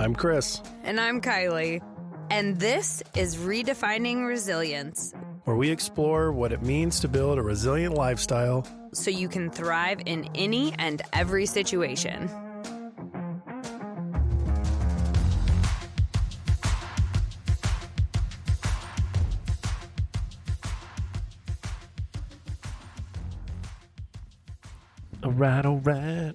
I'm Chris, And I'm Kiley. And this is Redefining Resilience, where we explore what it means to build a resilient lifestyle so you can thrive in any and every situation. All right, all right.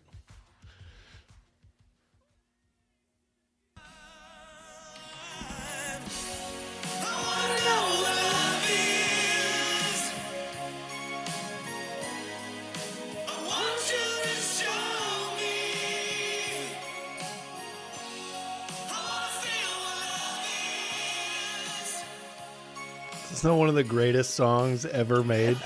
It's not one of the greatest songs ever made.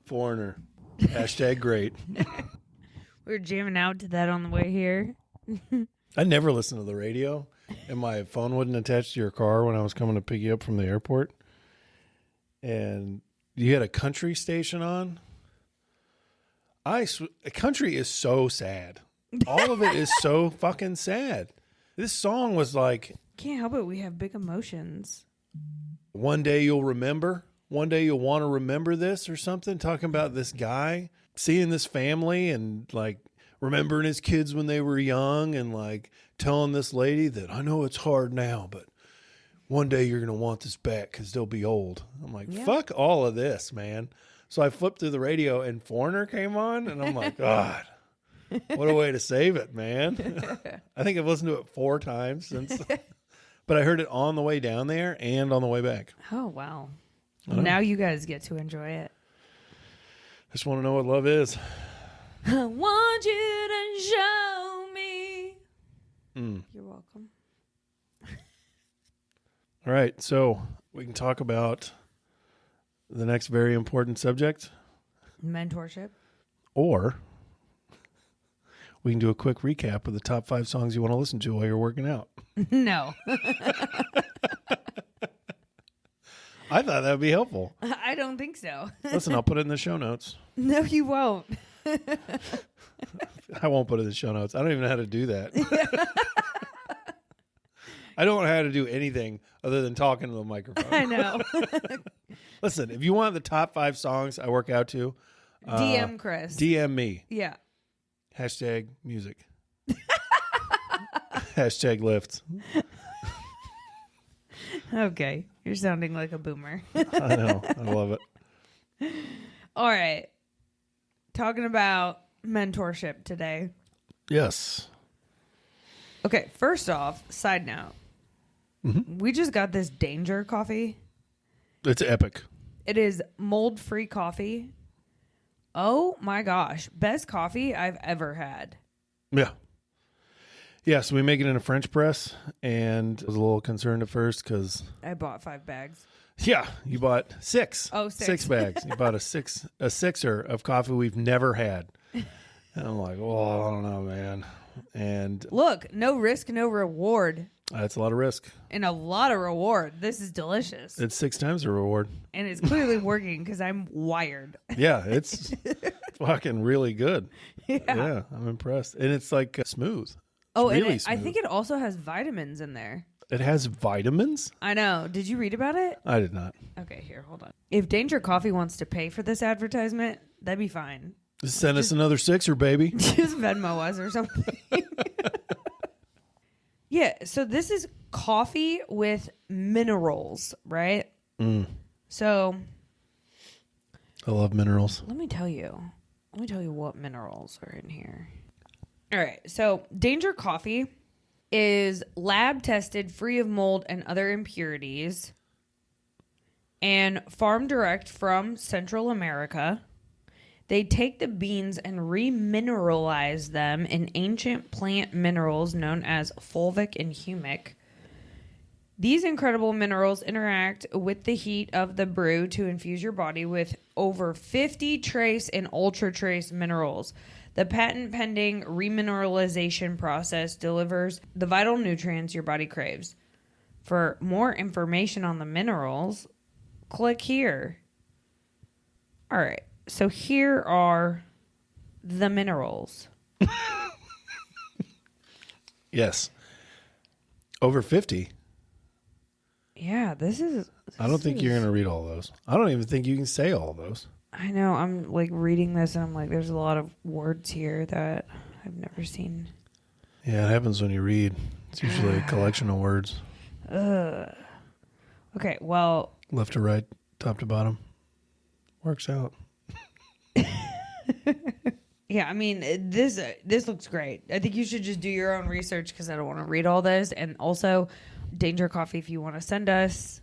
Foreigner. Hashtag great. We were jamming out to that on the way here. I never listened to the radio, and my phone wouldn't attach to your car when I was coming to pick you up from the airport. And you had a country station on. Country is so sad. All of it is so fucking sad. This song was like, Can't help it. We have big emotions. one day you'll remember. One day you'll want to remember this or something. Talking about this guy seeing this family and like remembering his kids when they were young and like telling this lady that I know it's hard now, but one day you're going to want this back because they'll be old. I'm like, fuck all of this, man. So I flipped through the radio and Foreigner came on and I'm like, God, what a way to save it, man. I think I've listened to it 4 times since, but I heard it on the way down there and on the way back. Oh, wow. Now you guys get to enjoy it. Just want to know what love is. I want you to show me. You're welcome. All right, so we can talk about the next very important subject, Mentorship. or we can do a quick recap of the top 5 songs you want to listen to while you're working out. No. I thought that would be helpful. I don't think so. Listen, I'll put it in the show notes. No, you won't. I won't put it in the show notes. I don't even know how to do that. I don't know how to do anything other than talking to the microphone. I know. Listen, if you want the top 5 songs I work out to, DM Chris. DM me. Yeah. Hashtag music. Hashtag lifts. Okay. You're sounding like a boomer. I know. I love it. All right. Talking about mentorship today. Yes. Okay. First off, side note. Mm-hmm. We just got this Danger coffee. It's epic. It is mold-free coffee. Oh my gosh. Best coffee I've ever had. Yeah. Yeah, so we make it in a French press, and I was a little concerned at first because... I bought 5 bags. Yeah, you bought 6. Oh, 6. 6 bags. You bought a sixer of coffee we've never had. And I'm like, oh, I don't know, man. And Look, no risk, no reward. that's a lot of risk. And a lot of reward. This is delicious. It's 6 times the reward. And it's clearly working because I'm wired. Yeah, it's fucking really good. Yeah. I'm impressed. And it's like smooth. Oh, It's and really I smooth. think it also has vitamins in there. It has vitamins? I know. Did you read about it? I did not. Okay, here, hold on. If Danger Coffee wants to pay for this advertisement, that'd be fine. Just send us another 6er, baby. Just Venmo us or something. Yeah, so this is coffee with minerals, right? So I love minerals. let me tell you what minerals are in here. All right, so Danger Coffee is lab tested, free of mold and other impurities, and farm direct from Central America. They take the beans and remineralize them in ancient plant minerals known as fulvic and humic. These incredible minerals interact with the heat of the brew to infuse your body with over 50 trace and ultra trace minerals. The patent-pending remineralization process delivers the vital nutrients your body craves. For more information on the minerals, click here. All right, so here are the minerals. Yes. Over 50. Yeah, I don't think you're going to read all those. I don't even think you can say all those. I know. I'm like reading this and I'm like, there's a lot of words here that I've never seen. Yeah, it happens when you read. It's usually a collection of words. Okay, well. Left to right, top to bottom. Works out. Yeah, I mean, this looks great. I think you should just do your own research because I don't want to read all this. And also, Danger Coffee, if you want to send us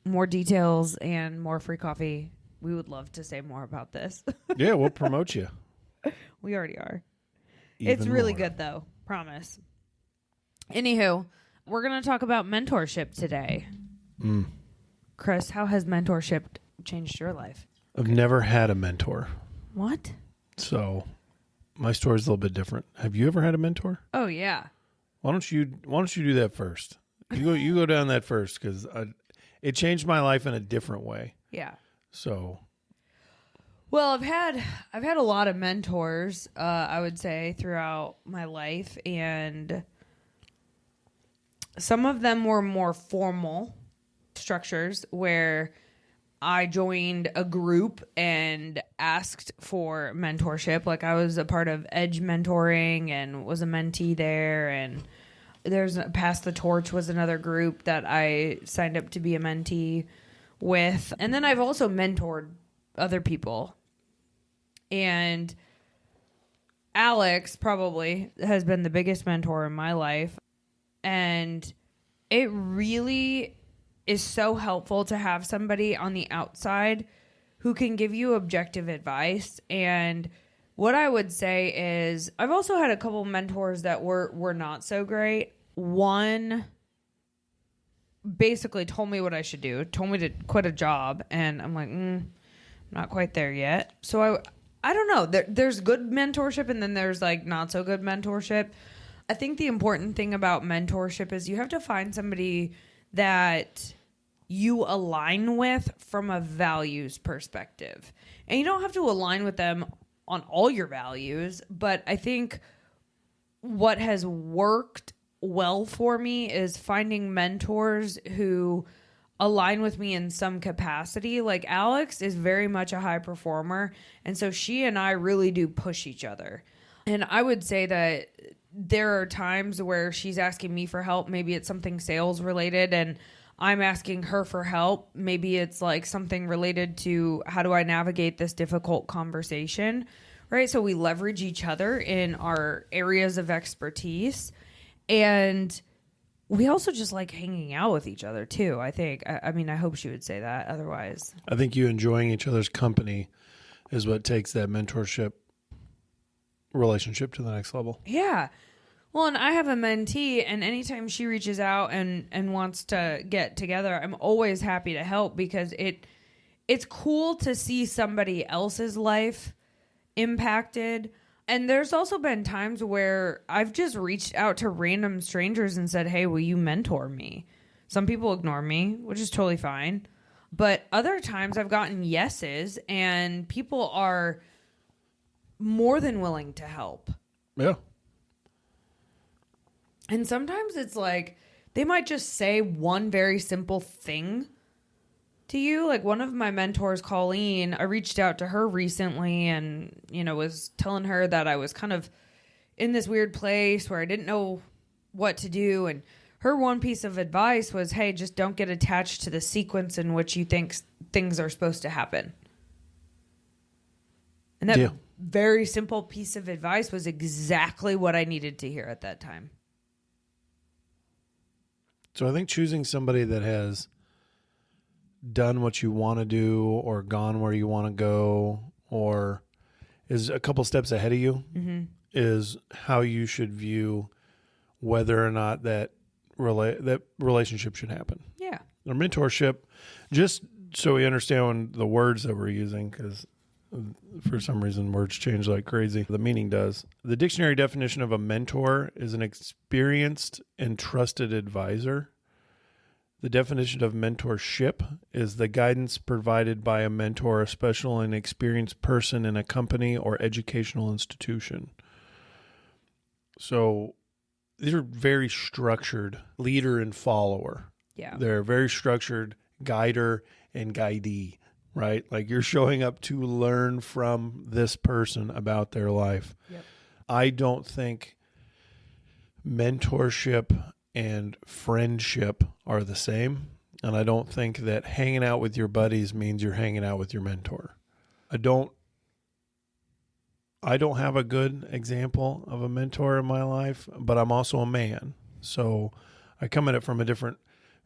more details and more free coffee, we would love to say more about this. Yeah, we'll promote you. We already are. Even it's really more. good, though. Promise. Anywho, we're going to talk about mentorship today. Chris, how has mentorship changed your life? I've never had a mentor. What? So my story's a little bit different. Have you ever had a mentor? Oh, yeah. Why don't you do that first? You go down that first because it changed my life in a different way. Yeah. So, well, I've had a lot of mentors, I would say, throughout my life, and some of them were more formal structures where I joined a group and asked for mentorship. Like I was a part of Edge Mentoring and was a mentee there, and there's Pass the Torch was another group that I signed up to be a mentee with. And then I've also mentored other people. And Alex probably has been the biggest mentor in my life. And it really is so helpful to have somebody on the outside who can give you objective advice. And what I would say is I've also had a couple mentors that were not so great. One basically told me what I should do, told me to quit a job, and I'm like, not quite there yet. So I don't know. There's good mentorship, and then there's like not so good mentorship. I think the important thing about mentorship is you have to find somebody that you align with from a values perspective. And you don't have to align with them on all your values, but I think what has worked well for me is finding mentors who align with me in some capacity. Like Alex is very much a high performer, and so she and I really do push each other. And I would say that there are times where she's asking me for help. Maybe it's something sales related, and I'm asking her for help. Maybe it's like something related to how do I navigate this difficult conversation, right? So we leverage each other in our areas of expertise. And we also just like hanging out with each other too, I think. I mean, I hope she would say that. Otherwise, I think you enjoying each other's company is what takes that mentorship relationship to the next level. Yeah. Well, and I have a mentee, and anytime she reaches out and wants to get together, I'm always happy to help because it's cool to see somebody else's life impacted. And there's also been times where I've just reached out to random strangers and said, hey, will you mentor me? Some people ignore me, which is totally fine. But other times I've gotten yeses, and people are more than willing to help. Yeah. And sometimes it's like they might just say one very simple thing to you. Like one of my mentors, Colleen, I reached out to her recently and, was telling her that I was kind of in this weird place where I didn't know what to do. And her one piece of advice was, hey, just don't get attached to the sequence in which you think things are supposed to happen. And that very simple piece of advice was exactly what I needed to hear at that time. So I think choosing somebody that has done what you want to do or gone where you want to go or is a couple steps ahead of you is how you should view whether or not that relationship should happen. Yeah. Or mentorship, just so we understand the words that we're using, because for some reason words change like crazy. The meaning does. The dictionary definition of a mentor is an experienced and trusted advisor. The definition of mentorship is the guidance provided by a mentor, a special and experienced person in a company or educational institution. So these are very structured leader and follower. Yeah. They're very structured guider and guidee, right? Like you're showing up to learn from this person about their life. Yep. I don't think mentorship and friendship are the same. And I don't think that hanging out with your buddies means you're hanging out with your mentor. I don't have a good example of a mentor in my life, but I'm also a man. So I come at it from a different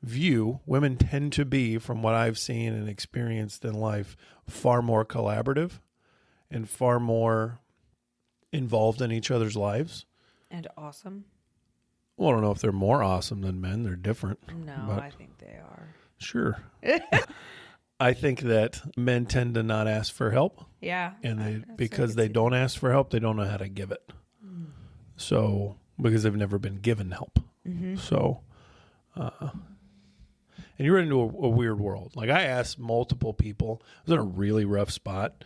view. Women tend to be, from what I've seen and experienced in life, far more collaborative and far more involved in each other's lives. And awesome. Well, I don't know if they're more awesome than men. They're different. No, I think they are. Sure. I think that men tend to not ask for help. Yeah. And because they don't ask for help, they don't know how to give it. So, because they've never been given help. Mm-hmm. So, and you run into a weird world. Like I asked multiple people, I was in a really rough spot.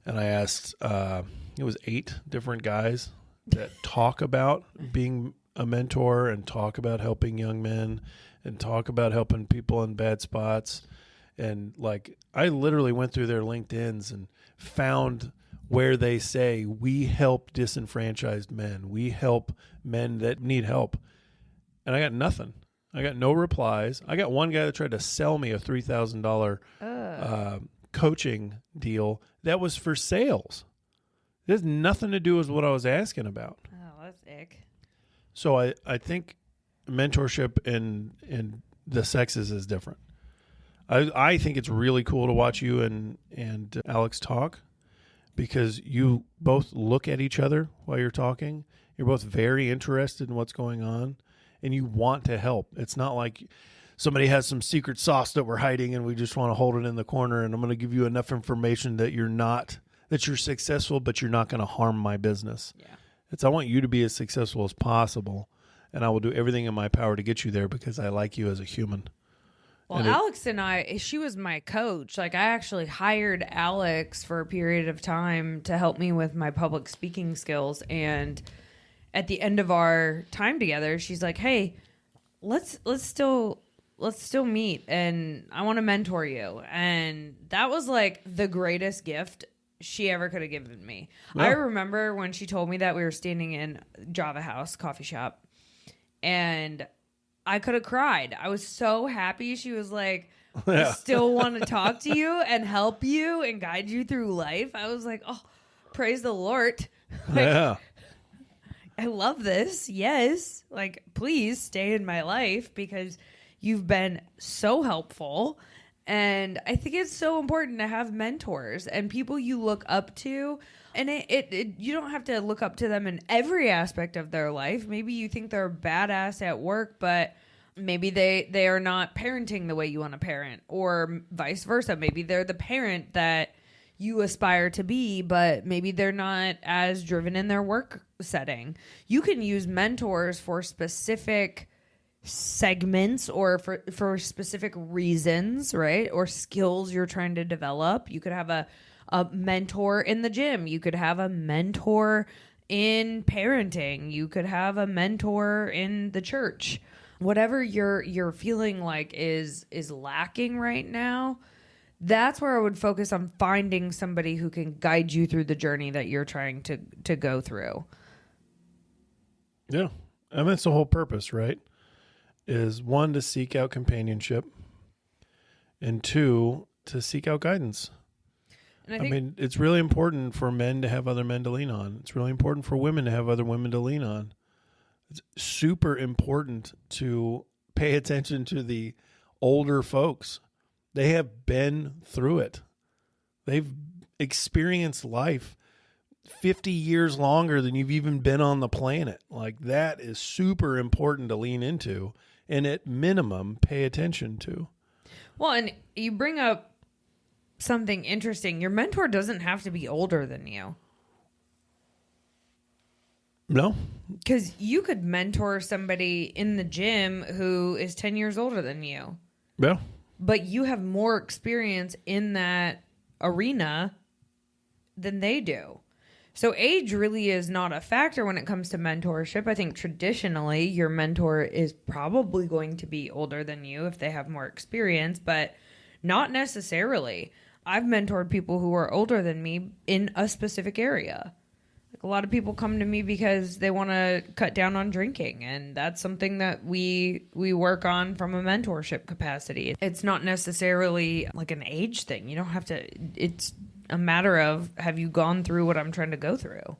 And I asked, it was 8 different guys that talk about being a mentor and talk about helping young men and talk about helping people in bad spots. And like, I literally went through their LinkedIns and found where they say, we help disenfranchised men. We help men that need help. And I got nothing. I got no replies. I got one guy that tried to sell me a $3,000 coaching deal that was for sales. It has nothing to do with what I was asking about. Oh, that's ick. So I think mentorship in the sexes is different. I think it's really cool to watch you and Alex talk because you both look at each other while you're talking. You're both very interested in what's going on and you want to help. It's not like somebody has some secret sauce that we're hiding and we just want to hold it in the corner and I'm going to give you enough information that you're successful, but you're not going to harm my business. Yeah. I want you to be as successful as possible, and I will do everything in my power to get you there because I like you as a human. Well, Alex and I, she was my coach. Like, I actually hired Alex for a period of time to help me with my public speaking skills. And at the end of our time together, she's like, "Hey, let's still meet, and I want to mentor you." And that was like the greatest gift she ever could have given me. Yeah. I remember when she told me that we were standing in Java House coffee shop and I could have cried. I was so happy. She was like, I still want to talk to you and help you and guide you through life. I was like, oh, praise the Lord. Like, yeah. I love this. Yes. Like, please stay in my life because you've been so helpful. And I think it's so important to have mentors and people you look up to. And you don't have to look up to them in every aspect of their life. Maybe you think they're badass at work, but maybe they are not parenting the way you want to parent, or vice versa. Maybe they're the parent that you aspire to be, but maybe they're not as driven in their work setting. You can use mentors for specific segments or for specific reasons, right? Or skills you're trying to develop. You could have a mentor in the gym. You could have a mentor in parenting. You could have a mentor in the church. Whatever you're feeling like is lacking right now, that's where I would focus on finding somebody who can guide you through the journey that you're trying to go through. Yeah. I mean, that's the whole purpose, right? Is 1, to seek out companionship, and 2, to seek out guidance. And I mean, it's really important for men to have other men to lean on. It's really important for women to have other women to lean on. It's super important to pay attention to the older folks. They have been through it. They've experienced life 50 years longer than you've even been on the planet. Like, that is super important to lean into and at minimum pay attention to. Well, and you bring up something interesting. Your mentor doesn't have to be older than you. No. Because you could mentor somebody in the gym who is 10 years older than you. Yeah. But you have more experience in that arena than they do. So age really is not a factor when it comes to mentorship. I think traditionally your mentor is probably going to be older than you if they have more experience, but not necessarily. I've mentored people who are older than me in a specific area. Like a lot of people come to me because they want to cut down on drinking, and that's something that we work on from a mentorship capacity. It's not necessarily like an age thing. You don't have to, it's a matter of, have you gone through what I'm trying to go through?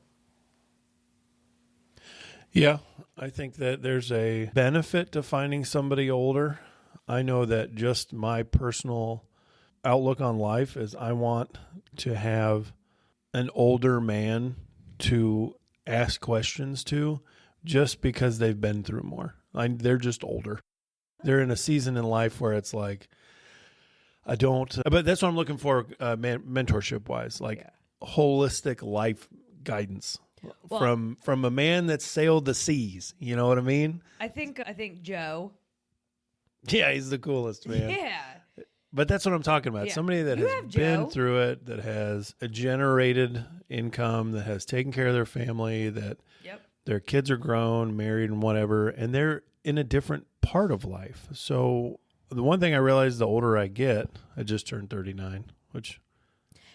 Yeah, I think that there's a benefit to finding somebody older. I know that just my personal outlook on life is I want to have an older man to ask questions to just because they've been through more. They're just older. They're in a season in life where it's like, but that's what I'm looking for mentorship wise, like holistic life guidance from a man that's sailed the seas. You know what I mean? I think Joe. Yeah, he's the coolest, man. Yeah. But that's what I'm talking about. Yeah. Somebody that has been through it, that has a generated income, that has taken care of their family, that their kids are grown, married, and whatever, and they're in a different part of life. So the one thing I realized the older I get, I just turned 39, which...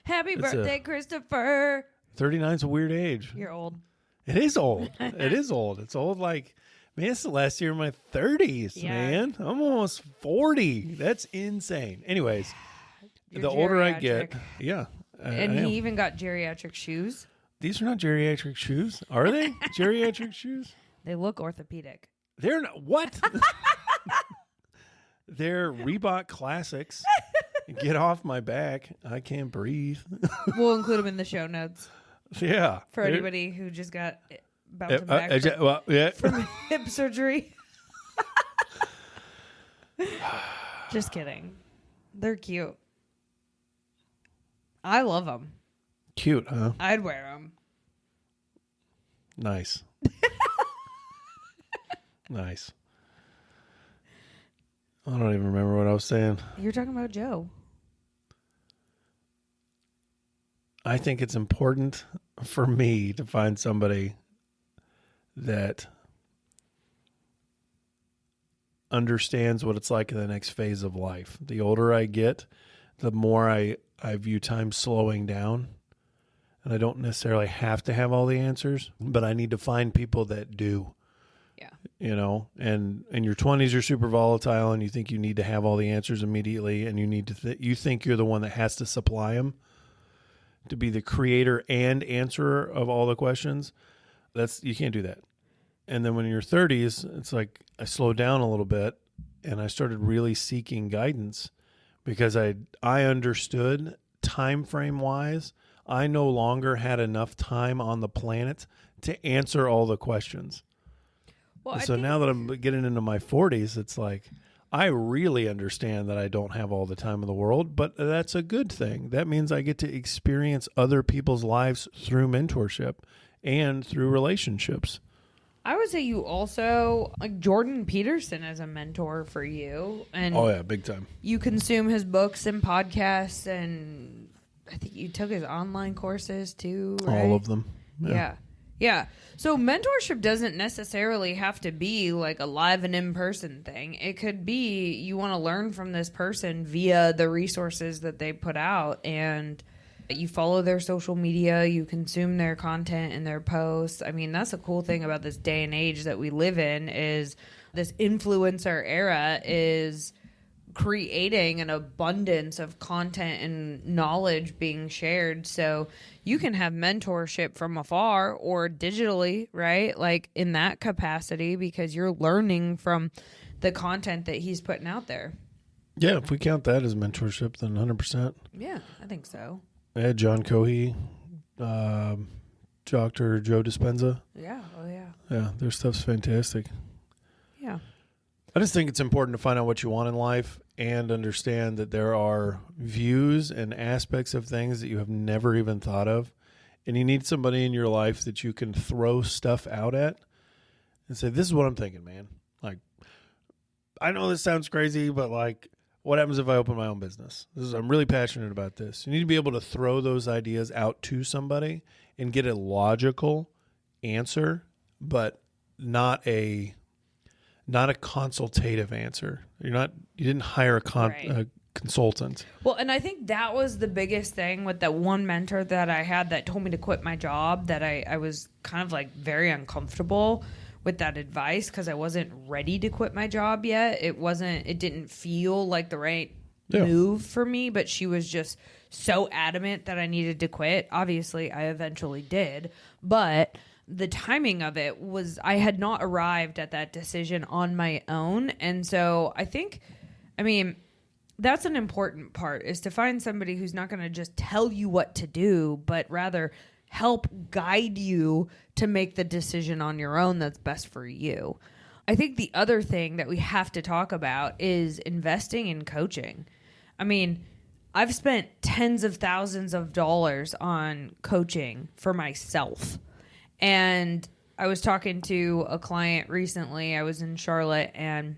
Happy birthday, Christopher. 39 is a weird age. You're old. It is old. It is old. It's old like... Man, it's the last year of my 30s, man. I'm almost 40. That's insane. Anyways, You're the older I get, geriatric. And he even got geriatric shoes. These are not geriatric shoes, are they? Geriatric shoes? They look orthopedic. They're not. What? They're Reebok Classics. Get off my back. I can't breathe. We'll include them in the show notes. Yeah. For anybody who just got bouncing back from hip surgery. Just kidding. They're cute. I love them. Cute, huh? I'd wear them. Nice. Nice. I don't even remember what I was saying. You're talking about Joe. I think it's important for me to find somebody that understands what it's like in the next phase of life. The older I get, the more I view time slowing down. And I don't necessarily have to have all the answers, but I need to find people that do. Yeah. You know, and in your 20s, you're super volatile and you think you need to have all the answers immediately, and you need to you think you're the one that has to supply them to be the creator and answerer of all the questions. You can't do that. And then when in your 30s, it's like I slowed down a little bit and I started really seeking guidance because I understood time frame wise, I no longer had enough time on the planet to answer all the questions. Well, so now that I'm getting into my 40s, it's like I really understand that I don't have all the time in the world, but that's a good thing. That means I get to experience other people's lives through mentorship and through relationships. I would say you also, like Jordan Peterson as a mentor for you. And oh, yeah, big time. You consume his books and podcasts, and I think you took his online courses too, right? All of them. Yeah. So mentorship doesn't necessarily have to be like a live and in-person thing. It could be you want to learn from this person via the resources that they put out, and you follow their social media, you consume their content and their posts. I mean, that's a cool thing about this day and age that we live in, is this influencer era is creating an abundance of content and knowledge being shared. So you can have mentorship from afar or digitally, right? Like in that capacity, because you're learning from the content that he's putting out there. Yeah, if we count that as mentorship, then 100%. Yeah, I think so. Yeah, John Cohey, Dr. Joe Dispenza. Yeah, oh yeah. Yeah, their stuff's fantastic. Yeah. I just think it's important to find out what you want in life and understand that there are views and aspects of things that you have never even thought of. And you need somebody in your life that you can throw stuff out at and say, this is what I'm thinking, man. Like, I know this sounds crazy, but like, what happens if I open my own business? I'm really passionate about this. You need to be able to throw those ideas out to somebody and get a logical answer, but not a consultative answer. You didn't hire a consultant. Well, and I think that was the biggest thing with that one mentor that I had that told me to quit my job, that I was kind of like very uncomfortable with that advice because I wasn't ready to quit my job yet. It didn't feel like the right move for me, but she was just so adamant that I needed to quit. Obviously, I eventually did, but the timing of it was, I had not arrived at that decision on my own. And so that's an important part, is to find somebody who's not going to just tell you what to do, but rather help guide you to make the decision on your own that's best for you. I think the other thing that we have to talk about is investing in coaching. I mean, I've spent tens of thousands of dollars on coaching for myself. And I was talking to a client recently. I was in Charlotte, and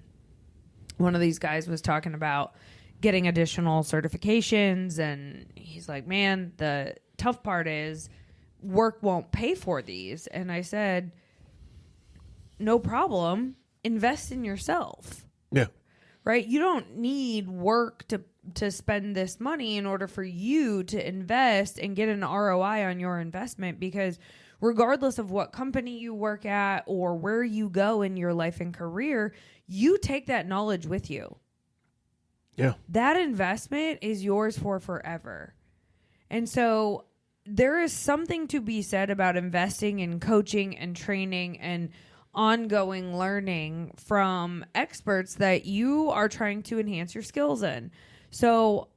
one of these guys was talking about getting additional certifications. And he's like, man, the tough part is work won't pay for these. And I said, no problem. Invest in yourself. Yeah. Right? You don't need work to spend this money in order for you to invest and get an ROI on your investment, because regardless of what company you work at or where you go in your life and career, you take that knowledge with you. Yeah. That investment is yours for forever. And so there is something to be said about investing in coaching and training and ongoing learning from experts that you are trying to enhance your skills in. So,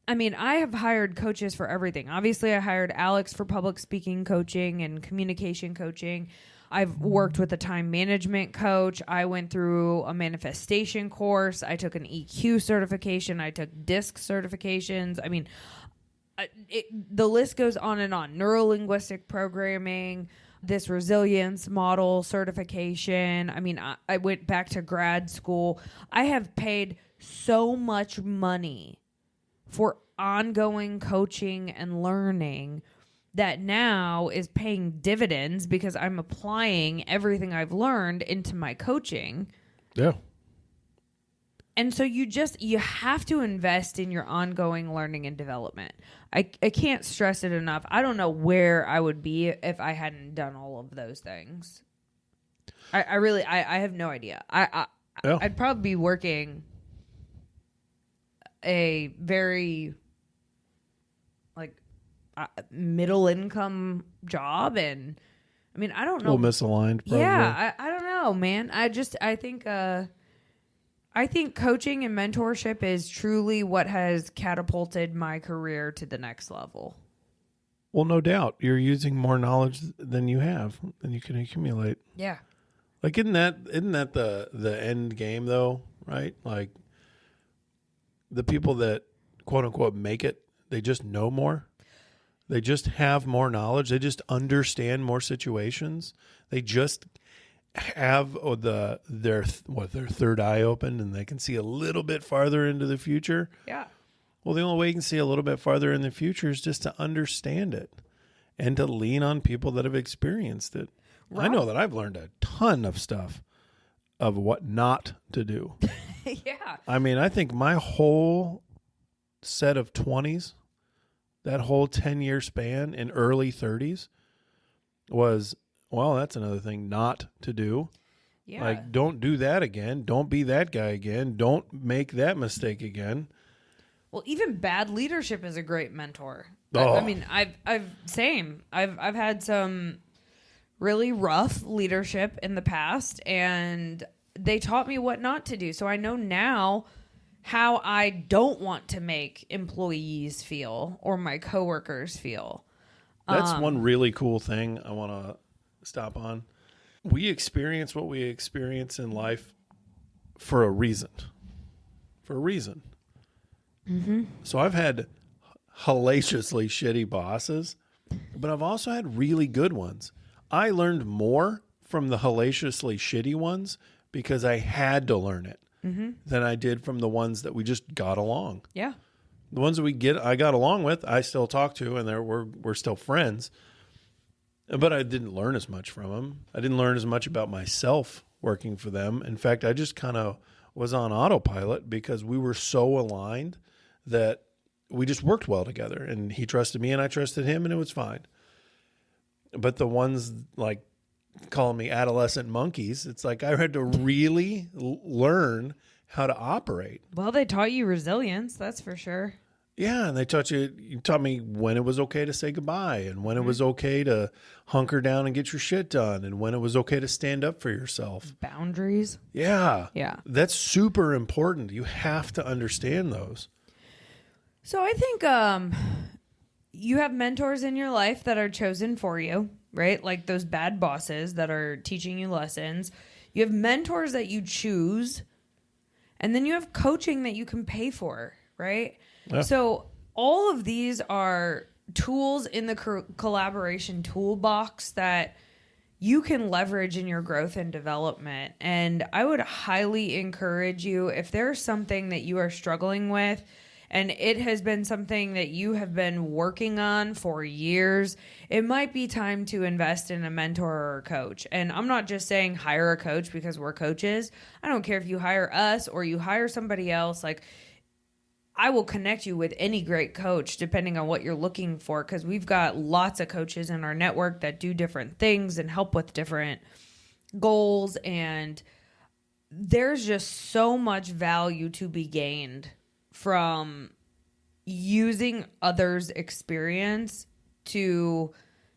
I mean, I have hired coaches for everything. Obviously, I hired Alex for public speaking coaching and communication coaching. I've worked with a time management coach. I went through a manifestation course. I took an EQ certification. I took DISC certifications. I mean, the list goes on and on. Neuro-linguistic programming, this resilience model certification. I mean, I went back to grad school. I have paid so much money for ongoing coaching and learning that now is paying dividends because I'm applying everything I've learned into my coaching. Yeah. And so you have to invest in your ongoing learning and development. I can't stress it enough. I don't know where I would be if I hadn't done all of those things. I really have no idea. I'd probably be working a very middle income job, and I mean, I don't know. A little misaligned, probably. Yeah, I don't know, man. I think coaching and mentorship is truly what has catapulted my career to the next level. Well, no doubt. You're using more knowledge than you have, than you can accumulate. Yeah. Like, isn't that the end game, though, right? Like, the people that, quote unquote, make it, they just know more. They just have more knowledge. They just understand more situations. They just have their third eye open, and they can see a little bit farther into the future. Yeah. Well, the only way you can see a little bit farther in the future is just to understand it and to lean on people that have experienced it. Right. I know that I've learned a ton of stuff of what not to do. Yeah. I mean, I think my whole set of 20s, that whole 10-year span in early 30s was, well, that's another thing not to do. Yeah. Like, don't do that again. Don't be that guy again. Don't make that mistake again. Well, even bad leadership is a great mentor. Oh. I mean, I've had some really rough leadership in the past, and they taught me what not to do. So I know now how I don't want to make employees feel or my coworkers feel. That's one really cool thing I want to stop on. We experience what we experience in life for a reason. For a reason. Mm-hmm. So I've had hellaciously shitty bosses, but I've also had really good ones. I learned more from the hellaciously shitty ones because I had to learn it. than I did from the ones that we just got along. Yeah. The ones that I got along with, I still talk to, and we're still friends. But I didn't learn as much from them. I didn't learn as much about myself working for them. In fact, I just kind of was on autopilot because we were so aligned that we just worked well together. And he trusted me and I trusted him, and it was fine. But the ones like calling me adolescent monkeys, it's like I had to really learn how to operate. Well, they taught you resilience, that's for sure. Yeah, and you taught me when it was okay to say goodbye, and when it was okay to hunker down and get your shit done, and when it was okay to stand up for yourself. Boundaries. Yeah. Yeah. That's super important. You have to understand those. So I think you have mentors in your life that are chosen for you, right? Like those bad bosses that are teaching you lessons. You have mentors that you choose, and then you have coaching that you can pay for, right? Yeah. So all of these are tools in the collaboration toolbox that you can leverage in your growth and development. And I would highly encourage you, if there's something that you are struggling with and it has been something that you have been working on for years, it might be time to invest in a mentor or a coach. And I'm not just saying hire a coach because we're coaches. I don't care if you hire us or you hire somebody else. Like, I will connect you with any great coach depending on what you're looking for, because we've got lots of coaches in our network that do different things and help with different goals. And there's just so much value to be gained from using others' experience to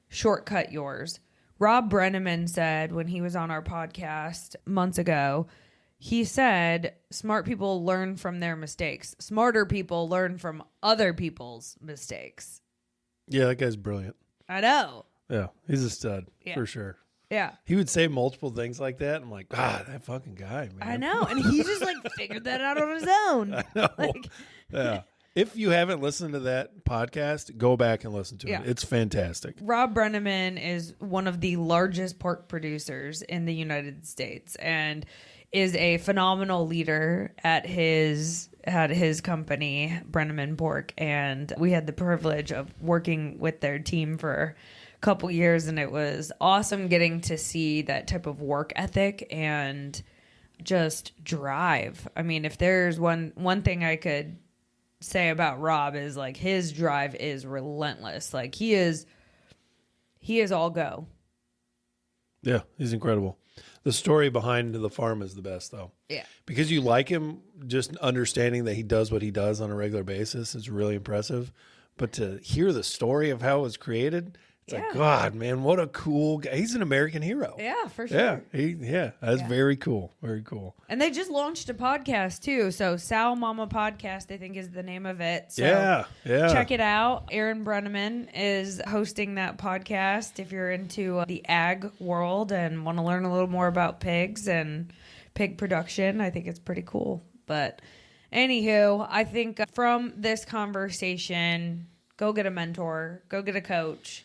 shortcut yours. Rob Brenneman said when he was on our podcast months ago, he said, smart people learn from their mistakes. Smarter people learn from other people's mistakes. Yeah, that guy's brilliant. I know. Yeah, he's a stud, for sure. Yeah. He would say multiple things like that. I'm like, God, that fucking guy, man. I know. And he just like figured that out on his own. I know. Like, yeah. If you haven't listened to that podcast, go back and listen to it. It's fantastic. Rob Brenneman is one of the largest pork producers in the United States and is a phenomenal leader at his company, Brenneman Pork. And we had the privilege of working with their team for a couple years, and it was awesome getting to see that type of work ethic and just drive. I mean, if there's one thing I could say about Rob is like his drive is relentless. Like he is all go. Yeah, he's incredible. The story behind the farm is the best, though. Yeah. Because you like him, just understanding that he does what he does on a regular basis is really impressive. But to hear the story of how it was created, it's like, God, man, what a cool guy. He's an American hero. Yeah, for sure. Yeah, that's very cool. Very cool. And they just launched a podcast, too. So Sal Mama Podcast, I think, is the name of it. So yeah. Check it out. Aaron Brenneman is hosting that podcast. If you're into the ag world and want to learn a little more about pigs and pig production, I think it's pretty cool. But anywho, I think from this conversation, go get a mentor, go get a coach.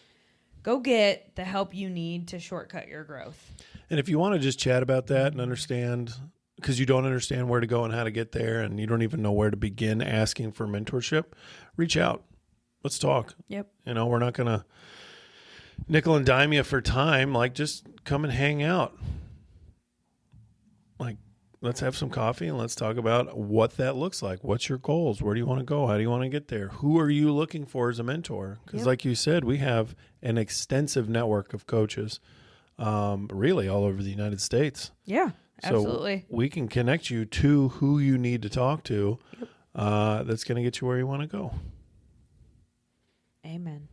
Go get the help you need to shortcut your growth. And if you want to just chat about that and understand, because you don't understand where to go and how to get there, and you don't even know where to begin asking for mentorship, reach out. Let's talk. Yep. We're not going to nickel and dime you for time. Like, just come and hang out. Like, let's have some coffee and let's talk about what that looks like. What's your goals? Where do you want to go? How do you want to get there? Who are you looking for as a mentor? Because like you said, we have an extensive network of coaches, really all over the United States. Yeah, absolutely. So we can connect you to who you need to talk to. That's going to get you where you want to go. Amen.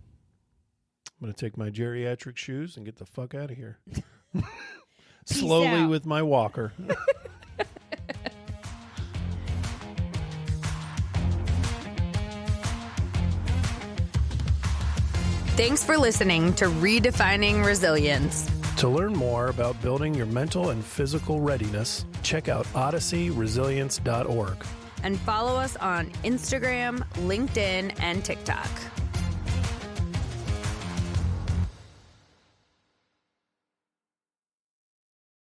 I'm going to take my geriatric shoes and get the fuck out of here. Slowly with my walker. Thanks for listening to Redefining Resilience. To learn more about building your mental and physical readiness, check out odysseyresilience.org. And follow us on Instagram, LinkedIn, and TikTok.